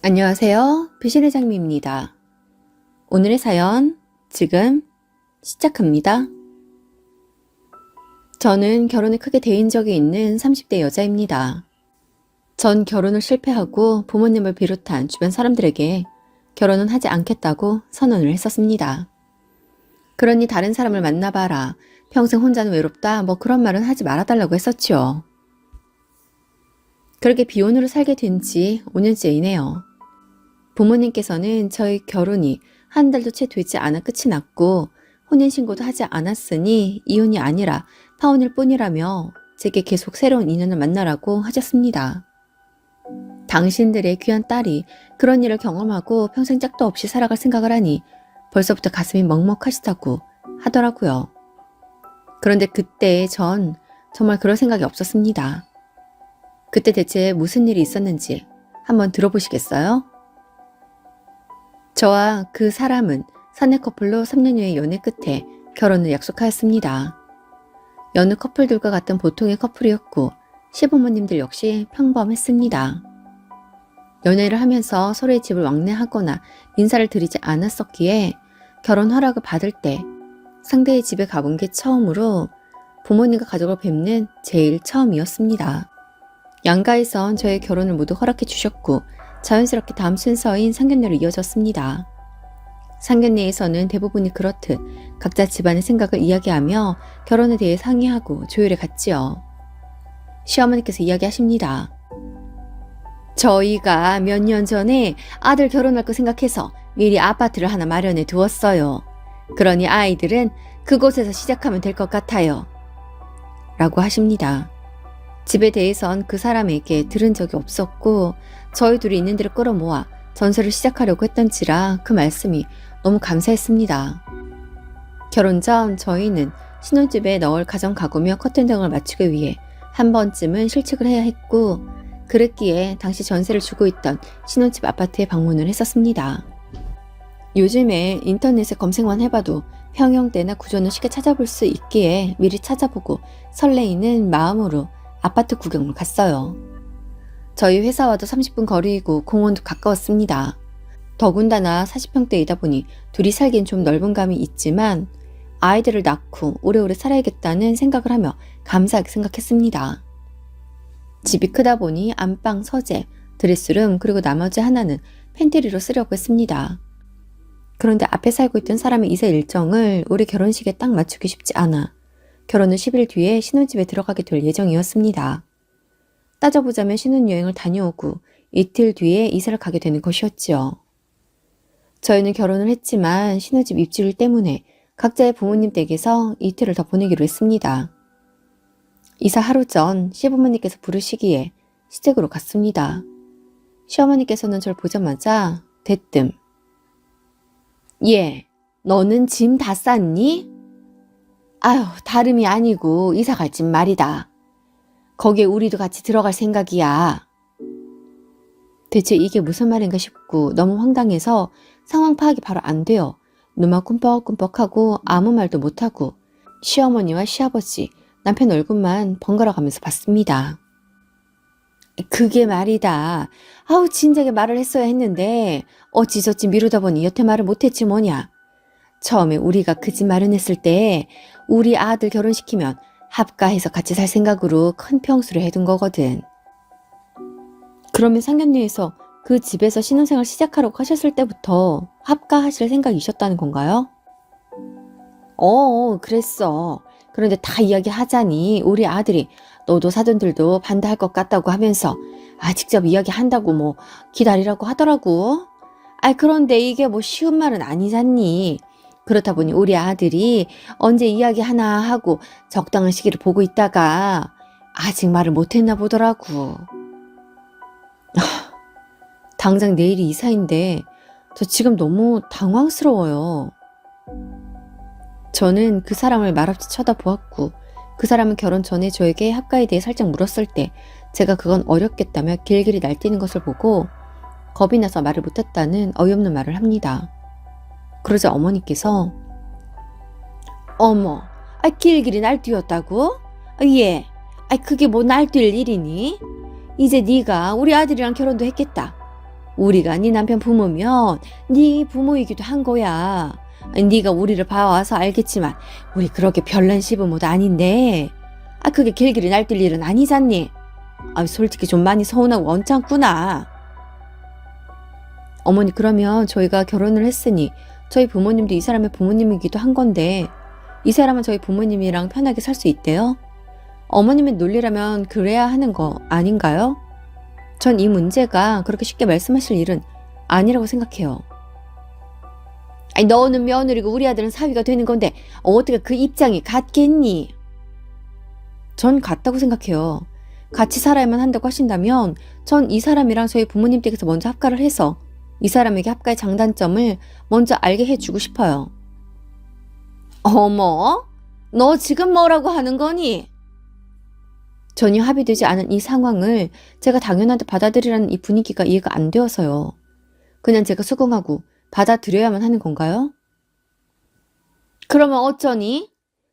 안녕하세요. 비실의 장미입니다. 오늘의 사연 지금 시작합니다. 저는 결혼에 크게 대인 적이 있는 30대 여자입니다. 전 결혼을 실패하고 부모님을 비롯한 주변 사람들에게 결혼은 하지 않겠다고 선언을 했었습니다. 그러니 다른 사람을 만나봐라. 평생 혼자는 외롭다. 뭐 그런 말은 하지 말아달라고 했었지요. 그렇게 비혼으로 살게 된 지 5년째이네요. 부모님께서는 저희 결혼이 한 달도 채 되지 않아 끝이 났고 혼인신고도 하지 않았으니 이혼이 아니라 파혼일 뿐이라며 제게 계속 새로운 인연을 만나라고 하셨습니다. 당신들의 귀한 딸이 그런 일을 경험하고 평생 짝도 없이 살아갈 생각을 하니 벌써부터 가슴이 먹먹하시다고 하더라고요. 그런데 그때 전 정말 그럴 생각이 없었습니다. 그때 대체 무슨 일이 있었는지 한번 들어보시겠어요? 저와 그 사람은 사내 커플로 3년여의 연애 끝에 결혼을 약속하였습니다. 여느 커플들과 같은 보통의 커플이었고 시부모님들 역시 평범했습니다. 연애를 하면서 서로의 집을 왕래하거나 인사를 드리지 않았었기에 결혼 허락을 받을 때 상대의 집에 가본 게 처음으로 부모님과 가족을 뵙는 제일 처음이었습니다. 양가에선 저의 결혼을 모두 허락해 주셨고 자연스럽게 다음 순서인 상견례로 이어졌습니다. 상견례에서는 대부분이 그렇듯 각자 집안의 생각을 이야기하며 결혼에 대해 상의하고 조율해 갔지요. 시어머니께서 이야기하십니다. 저희가 몇 년 전에 아들 결혼할 거 생각해서 미리 아파트를 하나 마련해 두었어요. 그러니 아이들은 그곳에서 시작하면 될 것 같아요. 라고 하십니다. 집에 대해선 그 사람에게 들은 적이 없었고 저희 둘이 있는 데를 끌어모아 전세를 시작하려고 했던지라 그 말씀이 너무 감사했습니다. 결혼 전 저희는 신혼집에 넣을 가전 가구며 커튼 등을 맞추기 위해 한 번쯤은 실측을 해야 했고 그랬기에 당시 전세를 주고 있던 신혼집 아파트에 방문을 했었습니다. 요즘에 인터넷에 검색만 해봐도 평형대나 구조는 쉽게 찾아볼 수 있기에 미리 찾아보고 설레이는 마음으로 아파트 구경을 갔어요. 저희 회사와도 30분 거리이고 공원도 가까웠습니다. 더군다나 40평대이다 보니 둘이 살기엔 좀 넓은 감이 있지만 아이들을 낳고 오래오래 살아야겠다는 생각을 하며 감사하게 생각했습니다. 집이 크다 보니 안방, 서재, 드레스룸 그리고 나머지 하나는 팬트리로 쓰려고 했습니다. 그런데 앞에 살고 있던 사람의 이사 일정을 우리 결혼식에 딱 맞추기 쉽지 않아 결혼 후 10일 뒤에 신혼집에 들어가게 될 예정이었습니다. 따져보자면 신혼여행을 다녀오고 이틀 뒤에 이사를 가게 되는 것이었지요. 저희는 결혼을 했지만 신혼집 입주일 때문에 각자의 부모님 댁에서 이틀을 더 보내기로 했습니다. 이사 하루 전 시부모님께서 부르시기에 시댁으로 갔습니다. 시어머니께서는 절 보자마자 대뜸 얘, 너는 짐 다 쌌니? 아휴, 다름이 아니고 이사 갈 집 말이다. 거기에 우리도 같이 들어갈 생각이야. 대체 이게 무슨 말인가 싶고 너무 황당해서 상황 파악이 바로 안 돼요. 눈만 꿈뻑꿈뻑하고 아무 말도 못하고 시어머니와 시아버지, 남편 얼굴만 번갈아 가면서 봤습니다. 그게 말이다. 아우 진작에 말을 했어야 했는데 어찌저찌 미루다 보니 여태 말을 못했지 뭐냐. 처음에 우리가 그 집 마련했을 때 우리 아들 결혼시키면 합가해서 같이 살 생각으로 큰 평수를 해둔 거거든. 그러면 상견례에서 그 집에서 신혼생활 시작하려고 하셨을 때부터 합가하실 생각이셨다는 건가요? 그랬어. 그런데 다 이야기하자니 우리 아들이 너도 사돈들도 반대할 것 같다고 하면서 직접 이야기한다고 뭐 기다리라고 하더라고. 그런데 이게 뭐 쉬운 말은 아니잖니. 그렇다 보니 우리 아들이 언제 이야기하나 하고 적당한 시기를 보고 있다가 아직 말을 못했나 보더라고. 당장 내일이 이사인데 저 지금 너무 당황스러워요. 저는 그 사람을 말없이 쳐다보았고 그 사람은 결혼 전에 저에게 합가에 대해 살짝 물었을 때 제가 그건 어렵겠다며 길길이 날뛰는 것을 보고 겁이 나서 말을 못했다는 어이없는 말을 합니다. 그러자 어머니께서 어머, 길길이 날뛰었다고? 예, 그게 뭐 날뛸 일이니? 이제 네가 우리 아들이랑 결혼도 했겠다. 우리가 네 남편 부모면 네 부모이기도 한 거야. 네가 우리를 봐와서 알겠지만 우리 그렇게 별난 시부모도 아닌데 그게 길길이 날뛸 일은 아니잖니. 솔직히 좀 많이 서운하고 언짢구나. 어머니, 그러면 저희가 결혼을 했으니 저희 부모님도 이 사람의 부모님이기도 한 건데 이 사람은 저희 부모님이랑 편하게 살 수 있대요? 어머님의 논리라면 그래야 하는 거 아닌가요? 전 이 문제가 그렇게 쉽게 말씀하실 일은 아니라고 생각해요. 너는 며느리고 우리 아들은 사위가 되는 건데 어떻게 그 입장이 같겠니? 전 같다고 생각해요. 같이 살아야만 한다고 하신다면 전 이 사람이랑 저희 부모님 댁에서 먼저 합가를 해서 이 사람에게 합가의 장단점을 먼저 알게 해주고 싶어요. 어머, 너 지금 뭐라고 하는 거니? 전혀 합의되지 않은 이 상황을 제가 당연하게 받아들이라는 이 분위기가 이해가 안 되어서요. 그냥 제가 수긍하고 받아들여야만 하는 건가요? 그러면 어쩌니?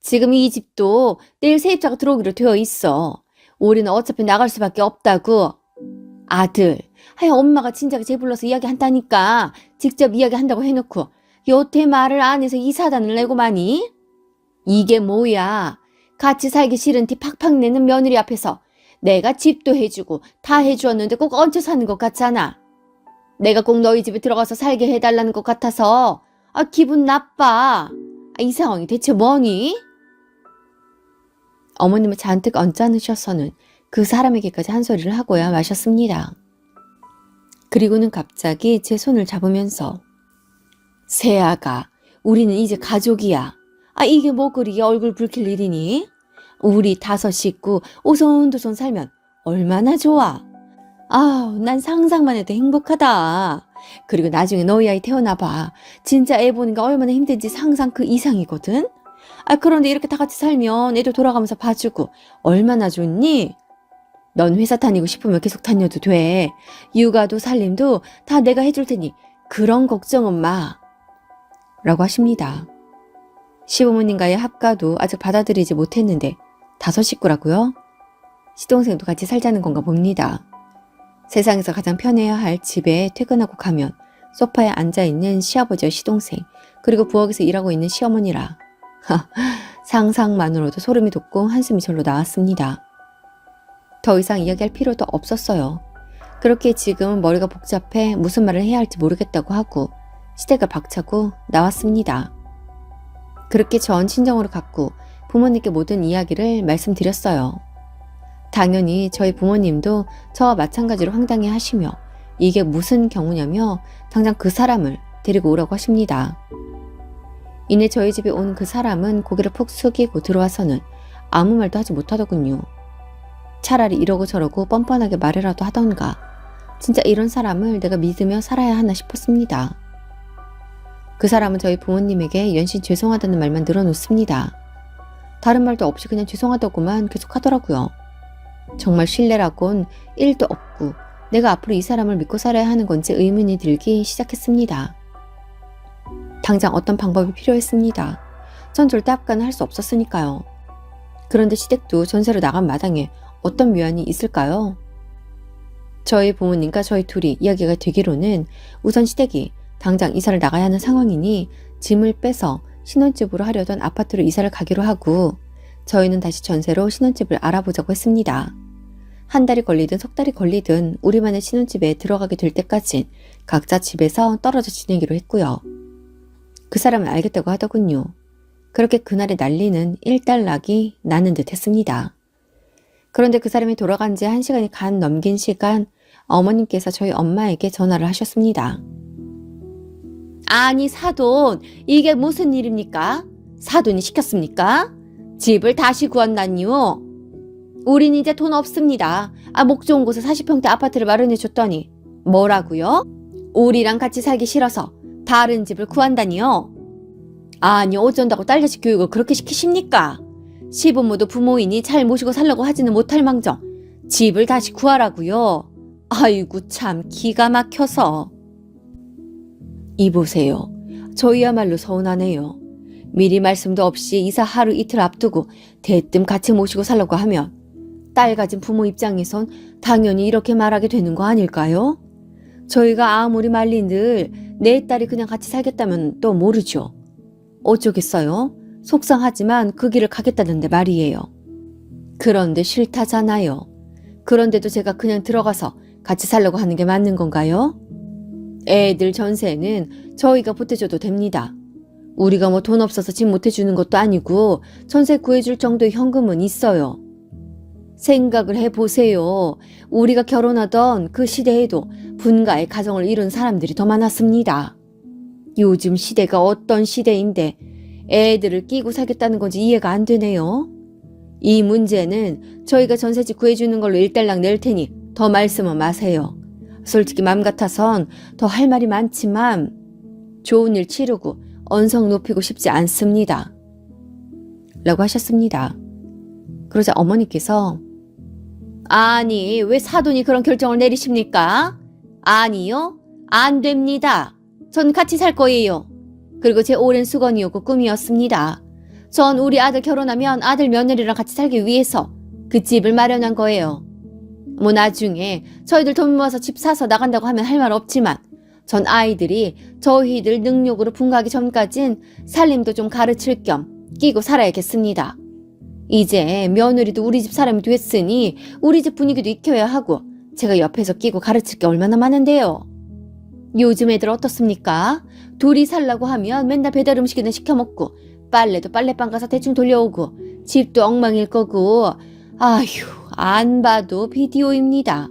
지금 이 집도 내일 세입자가 들어오기로 되어 있어. 우리는 어차피 나갈 수밖에 없다고. 아들, 엄마가 진작에 쟤 불러서 이야기한다니까 직접 이야기한다고 해놓고 여태 말을 안 해서 이 사단을 내고 마니? 이게 뭐야? 같이 살기 싫은 티 팍팍 내는 며느리 앞에서 내가 집도 해주고 다 해주었는데 꼭 얹혀 사는 것 같잖아. 내가 꼭 너희 집에 들어가서 살게 해달라는 것 같아서 기분 나빠. 이 상황이 대체 뭐니? 어머님은 잔뜩 언짢으셔서는 그 사람에게까지 한 소리를 하고야 마셨습니다. 그리고는 갑자기 제 손을 잡으면서 세아가, 우리는 이제 가족이야. 이게 뭐 그리 얼굴 붉힐 일이니? 우리 5 식구 오손도손 살면 얼마나 좋아. 난 상상만 해도 행복하다. 그리고 나중에 너희 아이 태어나봐. 진짜 애 보는 게 얼마나 힘든지 상상 그 이상이거든? 그런데 이렇게 다 같이 살면 애도 돌아가면서 봐주고 얼마나 좋니? 넌 회사 다니고 싶으면 계속 다녀도 돼. 육아도 살림도 다 내가 해줄 테니 그런 걱정은 마. 라고 하십니다. 시부모님과의 합가도 아직 받아들이지 못했는데 5 식구라고요? 시동생도 같이 살자는 건가 봅니다. 세상에서 가장 편해야 할 집에 퇴근하고 가면 소파에 앉아있는 시아버지와 시동생, 그리고 부엌에서 일하고 있는 시어머니라. 상상만으로도 소름이 돋고 한숨이 절로 나왔습니다. 더 이상 이야기할 필요도 없었어요. 그렇게 지금은 머리가 복잡해 무슨 말을 해야 할지 모르겠다고 하고 시댁을 박차고 나왔습니다. 그렇게 전 친정으로 갔고 부모님께 모든 이야기를 말씀드렸어요. 당연히 저희 부모님도 저와 마찬가지로 황당해 하시며 이게 무슨 경우냐며 당장 그 사람을 데리고 오라고 하십니다. 이내 저희 집에 온 그 사람은 고개를 푹 숙이고 들어와서는 아무 말도 하지 못하더군요. 차라리 이러고 저러고 뻔뻔하게 말이라도 하던가. 진짜 이런 사람을 내가 믿으며 살아야 하나 싶었습니다. 그 사람은 저희 부모님에게 연신 죄송하다는 말만 늘어놓습니다. 다른 말도 없이 그냥 죄송하다고만 계속 하더라고요. 정말 신뢰라곤 1도 없고 내가 앞으로 이 사람을 믿고 살아야 하는 건지 의문이 들기 시작했습니다. 당장 어떤 방법이 필요했습니다. 전 절대 합가는 할 수 없었으니까요. 그런데 시댁도 전세로 나간 마당에 어떤 묘안이 있을까요? 저희 부모님과 저희 둘이 이야기가 되기로는 우선 시댁이 당장 이사를 나가야 하는 상황이니 짐을 빼서 신혼집으로 하려던 아파트로 이사를 가기로 하고 저희는 다시 전세로 신혼집을 알아보자고 했습니다. 한 달이 걸리든 석 달이 걸리든 우리만의 신혼집에 들어가게 될 때까진 각자 집에서 떨어져 지내기로 했고요. 그 사람은 알겠다고 하더군요. 그렇게 그날의 난리는 일단락이 나는 듯 했습니다. 그런데 그 사람이 돌아간 지 1시간이 간 넘긴 시간 어머님께서 저희 엄마에게 전화를 하셨습니다. 아니 사돈, 이게 무슨 일입니까? 사돈이 시켰습니까? 집을 다시 구한다니요? 우린 이제 돈 없습니다. 목 좋은 곳에 40평대 아파트를 마련해 줬더니 뭐라고요? 우리랑 같이 살기 싫어서 다른 집을 구한다니요? 아니 어쩐다고 딸자식 교육을 그렇게 시키십니까? 시부모도 부모이니 잘 모시고 살려고 하지는 못할 망정 집을 다시 구하라고요? 아이고 참 기가 막혀서. 이보세요. 저희야말로 서운하네요. 미리 말씀도 없이 이사 하루 이틀 앞두고 대뜸 같이 모시고 살려고 하면 딸 가진 부모 입장에선 당연히 이렇게 말하게 되는 거 아닐까요? 저희가 아무리 말린들 내 딸이 그냥 같이 살겠다면 또 모르죠. 어쩌겠어요? 속상하지만 그 길을 가겠다는데 말이에요. 그런데 싫다잖아요. 그런데도 제가 그냥 들어가서 같이 살려고 하는 게 맞는 건가요? 애들 전세는 저희가 보태줘도 됩니다. 우리가 뭐 돈 없어서 집 못해주는 것도 아니고 전세 구해줄 정도의 현금은 있어요. 생각을 해보세요. 우리가 결혼하던 그 시대에도 분가의 가정을 이룬 사람들이 더 많았습니다. 요즘 시대가 어떤 시대인데 애들을 끼고 살겠다는 건지 이해가 안 되네요. 이 문제는 저희가 전세집 구해주는 걸로 일단락 낼 테니 더 말씀은 마세요. 솔직히 맘 같아선 더 할 말이 많지만 좋은 일 치르고 언성 높이고 싶지 않습니다. 라고 하셨습니다. 그러자 어머니께서 아니 왜 사돈이 그런 결정을 내리십니까? 아니요. 안 됩니다. 전 같이 살 거예요. 그리고 제 오랜 수건이었고 꿈이었습니다. 전 우리 아들 결혼하면 아들 며느리랑 같이 살기 위해서 그 집을 마련한 거예요. 뭐 나중에 저희들 돈 모아서 집 사서 나간다고 하면 할 말 없지만 전 아이들이 저희들 능력으로 분가하기 전까진 살림도 좀 가르칠 겸 끼고 살아야겠습니다. 이제 며느리도 우리 집 사람이 됐으니 우리 집 분위기도 익혀야 하고 제가 옆에서 끼고 가르칠 게 얼마나 많은데요. 요즘 애들 어떻습니까? 둘이 살라고 하면 맨날 배달 음식이나 시켜 먹고 빨래도 빨래방 가서 대충 돌려오고 집도 엉망일 거고 아휴 안 봐도 비디오입니다.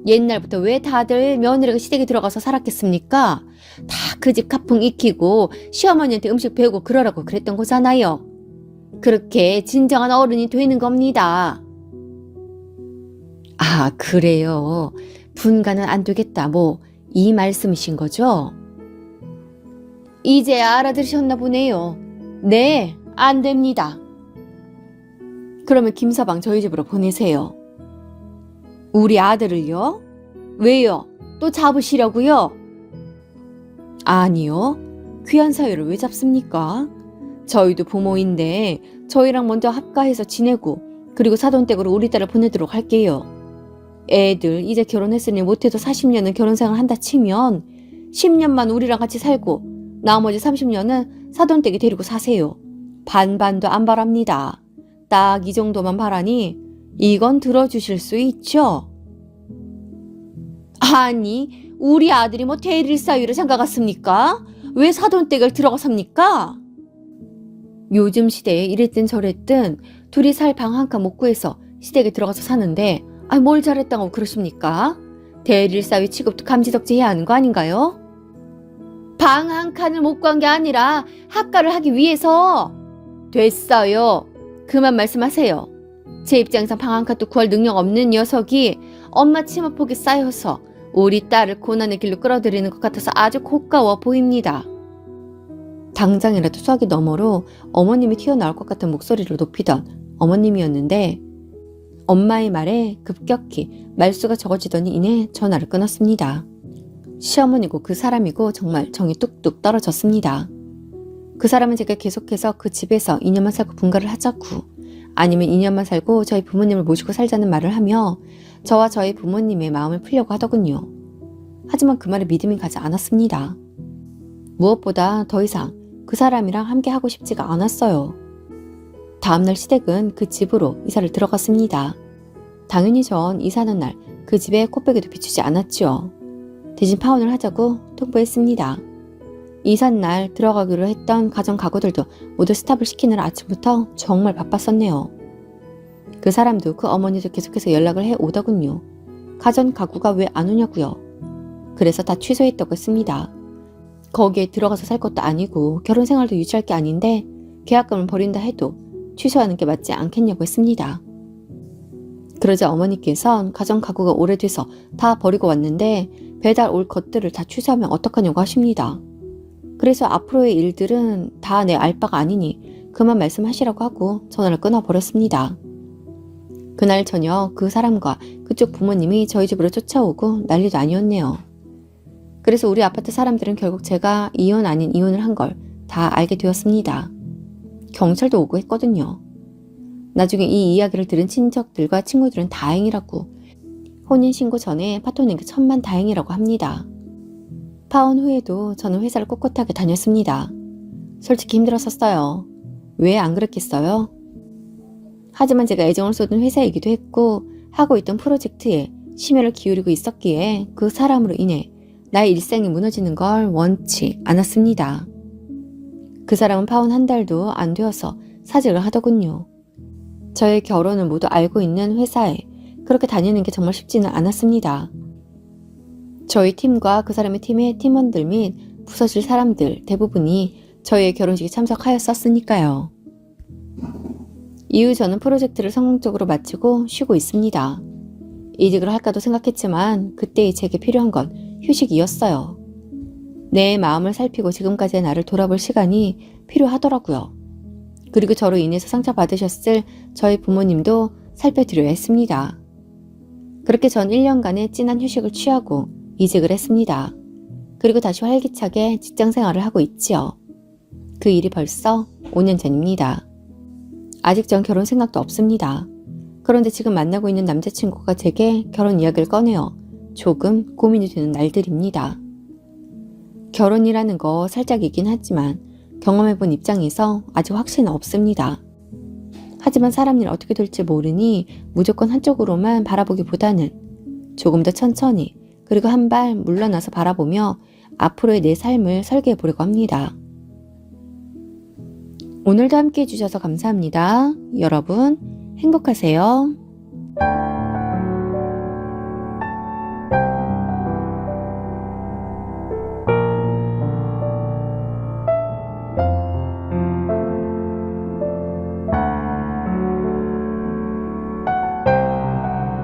옛날부터 왜 다들 며느리가 시댁에 들어가서 살았겠습니까? 다 그 집 가풍 익히고 시어머니한테 음식 배우고 그러라고 그랬던 거잖아요. 그렇게 진정한 어른이 되는 겁니다. 아 그래요. 분가는 안 되겠다 뭐 이 말씀이신 거죠? 이제야 알아들으셨나 보네요. 네, 안 됩니다. 그러면 김서방 저희 집으로 보내세요. 우리 아들을요? 왜요? 또 잡으시려고요? 아니요. 귀한 사유를 왜 잡습니까? 저희도 부모인데 저희랑 먼저 합가해서 지내고 그리고 사돈댁으로 우리 딸을 보내도록 할게요. 애들 이제 결혼했으니 못해도 40년은 결혼생활 한다 치면 10년만 우리랑 같이 살고 나머지 30년은 사돈댁에 데리고 사세요. 반반도 안 바랍니다. 딱 이 정도만 바라니 이건 들어주실 수 있죠? 아니 우리 아들이 뭐 대릴 사유를 장가갔습니까? 왜 사돈댁을 들어가 삽니까? 요즘 시대에 이랬든 저랬든 둘이 살 방 한 칸 못 구해서 시댁에 들어가서 사는데 뭘 잘했다고 그러십니까? 대릴 사유 취급도 감지덕지해야 하는 거 아닌가요? 방 한 칸을 못 구한 게 아니라 합가를 하기 위해서. 됐어요. 그만 말씀하세요. 제 입장에서 방 한 칸도 구할 능력 없는 녀석이 엄마 치마폭이 쌓여서 우리 딸을 고난의 길로 끌어들이는 것 같아서 아주 고가워 보입니다. 당장이라도 수화기 너머로 어머님이 튀어나올 것 같은 목소리를 높이던 어머님이었는데 엄마의 말에 급격히 말수가 적어지더니 이내 전화를 끊었습니다. 시어머니고 그 사람이고 정말 정이 뚝뚝 떨어졌습니다. 그 사람은 제가 계속해서 그 집에서 2년만 살고 분가를 하자고 아니면 2년만 살고 저희 부모님을 모시고 살자는 말을 하며 저와 저희 부모님의 마음을 풀려고 하더군요. 하지만 그 말에 믿음이 가지 않았습니다. 무엇보다 더 이상 그 사람이랑 함께 하고 싶지가 않았어요. 다음날 시댁은 그 집으로 이사를 들어갔습니다. 당연히 전 이사하는 날 그 집에 코빼기도 비추지 않았죠. 대신 파혼을 하자고 통보했습니다. 이삿날 들어가기로 했던 가정 가구들도 모두 스탑을 시키느라 아침부터 정말 바빴었네요. 그 사람도 그 어머니도 계속해서 연락을 해 오더군요. 가전 가구가 왜 안 오냐고요. 그래서 다 취소했다고 했습니다. 거기에 들어가서 살 것도 아니고 결혼 생활도 유지할 게 아닌데 계약금을 버린다 해도 취소하는 게 맞지 않겠냐고 했습니다. 그러자 어머니께선 가전 가구가 오래돼서 다 버리고 왔는데 배달 올 것들을 다 취소하면 어떡하냐고 하십니다. 그래서 앞으로의 일들은 다 내 알바가 아니니 그만 말씀하시라고 하고 전화를 끊어버렸습니다. 그날 저녁 그 사람과 그쪽 부모님이 저희 집으로 쫓아오고 난리도 아니었네요. 그래서 우리 아파트 사람들은 결국 제가 이혼 아닌 이혼을 한 걸 다 알게 되었습니다. 경찰도 오고 했거든요. 나중에 이 이야기를 들은 친척들과 친구들은 다행이라고 혼인신고 전에 파토낸 게 천만다행이라고 합니다. 파혼 후에도 저는 회사를 꿋꿋하게 다녔습니다. 솔직히 힘들었었어요. 왜 안 그랬겠어요? 하지만 제가 애정을 쏟은 회사이기도 했고 하고 있던 프로젝트에 심혈을 기울이고 있었기에 그 사람으로 인해 나의 일상이 무너지는 걸 원치 않았습니다. 그 사람은 파혼 한 달도 안 되어서 사직을 하더군요. 저의 결혼을 모두 알고 있는 회사에 그렇게 다니는 게 정말 쉽지는 않았습니다. 저희 팀과 그 사람의 팀의 팀원들 및 부서질 사람들 대부분이 저희의 결혼식에 참석하였었으니까요. 이후 저는 프로젝트를 성공적으로 마치고 쉬고 있습니다. 이직을 할까도 생각했지만 그때의 제게 필요한 건 휴식이었어요. 내 마음을 살피고 지금까지의 나를 돌아볼 시간이 필요하더라고요. 그리고 저로 인해서 상처받으셨을 저희 부모님도 살펴드려야 했습니다. 그렇게 전 1년간의 진한 휴식을 취하고 이직을 했습니다. 그리고 다시 활기차게 직장 생활을 하고 있지요. 그 일이 벌써 5년 전입니다. 아직 전 결혼 생각도 없습니다. 그런데 지금 만나고 있는 남자친구가 제게 결혼 이야기를 꺼내어 조금 고민이 되는 날들입니다. 결혼이라는 거 살짝이긴 하지만 경험해본 입장에서 아직 확신은 없습니다. 하지만 사람 일 어떻게 될지 모르니 무조건 한쪽으로만 바라보기보다는 조금 더 천천히 그리고 한 발 물러나서 바라보며 앞으로의 내 삶을 설계해 보려고 합니다. 오늘도 함께 해주셔서 감사합니다. 여러분 행복하세요.